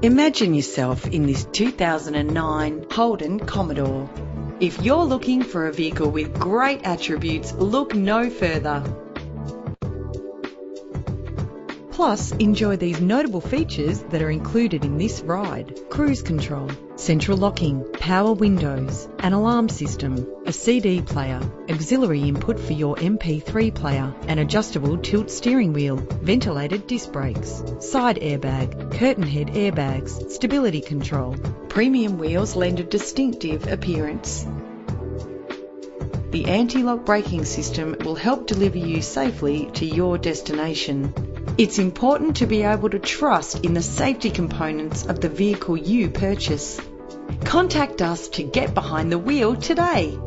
Imagine yourself in this 2009 Holden Commodore. If you're looking for a vehicle with great attributes, look no further. Plus, enjoy these notable features that are included in this ride: cruise control, central locking, power windows, an alarm system, a CD player, auxiliary input for your MP3 player, an adjustable tilt steering wheel, ventilated disc brakes, side airbag, curtain head airbags, stability control. Premium wheels lend a distinctive appearance. The anti-lock braking system will help deliver you safely to your destination. It's important to be able to trust in the safety components of the vehicle you purchase. Contact us to get behind the wheel today.